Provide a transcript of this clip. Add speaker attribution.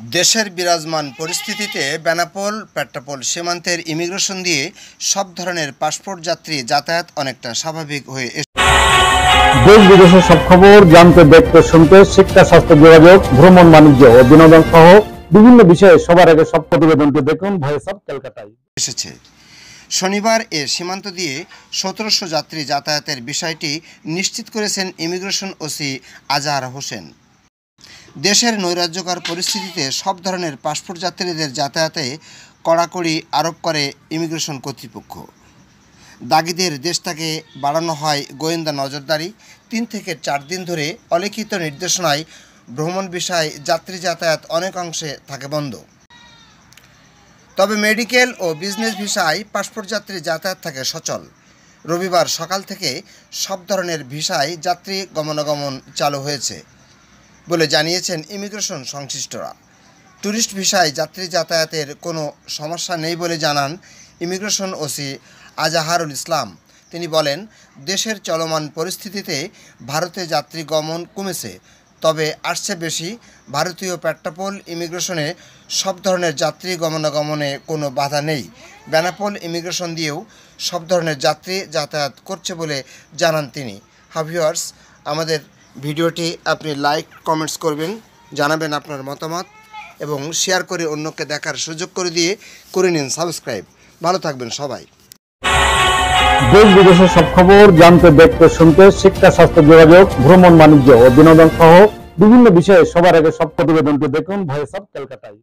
Speaker 1: দেশের বিরাজমান পরিস্থিতিতে বেনাপোল পেট্রাপোল সীমান্তের ইমিগ্রেশন দিয়ে সব ধরনের পাসপোর্ট যাত্রী যাতায়াত অনেকটা স্বাভাবিক হয়ে এসেছে।
Speaker 2: দেশ বিদেশের সব খবর জানতে, দেখতে, শুনতে শিক্ষা, স্বাস্থ্য, যোগাযোগ, ভ্রমণ, বাণিজ্য ও বিনোদন সহ বিভিন্ন বিষয়ে সবার আগে সব প্রতিবেদনটি দেখুন ভয়েস অফ কলকাতায়
Speaker 1: এসেছে। শনিবার এ সীমান্ত দিয়ে 1700 যাত্রী যাতায়াতের বিষয়টি নিশ্চিত করেছেন ইমিগ্রেশন ওসি আজহার হোসেন। দেশের নৈরাজ্যকর পরিস্থিতিতে সব ধরনের পাসপোর্ট যাত্রীদের যাতায়াতে কড়াকড়ি আরোপ করে ইমিগ্রেশন কর্তৃপক্ষ। দাগিদের দেশ থেকে বাড়ানো হয় গোয়েন্দা নজরদারি। 3 থেকে 4 দিন ধরে অলিখিত নির্দেশনায় ভ্রমণ বিষয়ে যাত্রী যাতায়াত অনেক অংশে থাকে বন্ধ। তবে মেডিকেল ও বিজনেস ভিসায় পাসপোর্ট যাত্রী যাতায়াত থাকে সচল। রবিবার সকাল থেকে সব ধরনের ভিসায় যাত্রী গমনাগমন চালু হয়েছে বলে জানিয়েছেন ইমিগ্রেশন সংশ্লিষ্টরা। ট্যুরিস্ট ভিসায় যাত্রী যাতায়াতের কোনো সমস্যা নেই বলে জানান ইমিগ্রেশন ওসি আজহারুল ইসলাম। তিনি বলেন, দেশের চলমান পরিস্থিতিতে ভারতে যাত্রী গমন কমেছে, তবে আসছে বেশি। ভারতীয় পেট্রাপোল ইমিগ্রেশনে সব ধরনের যাত্রী গমনাগমনে কোনো বাধা নেই। বেনাপোল ইমিগ্রেশন দিয়েও সব ধরনের যাত্রী যাতায়াত করছে বলে জানান তিনি। ভিউয়ার্স, আমাদের ভিডিওটি আপনি লাইক, কমেন্টস করবেন, জানাবেন আপনার মতামত এবং শেয়ার করে অন্যকে দেখার সুযোগ করে নিন সাবস্ক্রাইব। ভালো থাকবেন সবাই।
Speaker 2: দেশ বিদেশের সব খবর জানতে, দেখতে, শুনতে শিক্ষা, স্বাস্থ্য, যোগাযোগ, ভ্রমণ, বাণিজ্য ও বিনোদন সহ বিভিন্ন বিষয়ে সবার আগে সব প্রতিবেদনটি দেখুন ভয়েস অফ কলকাতায়।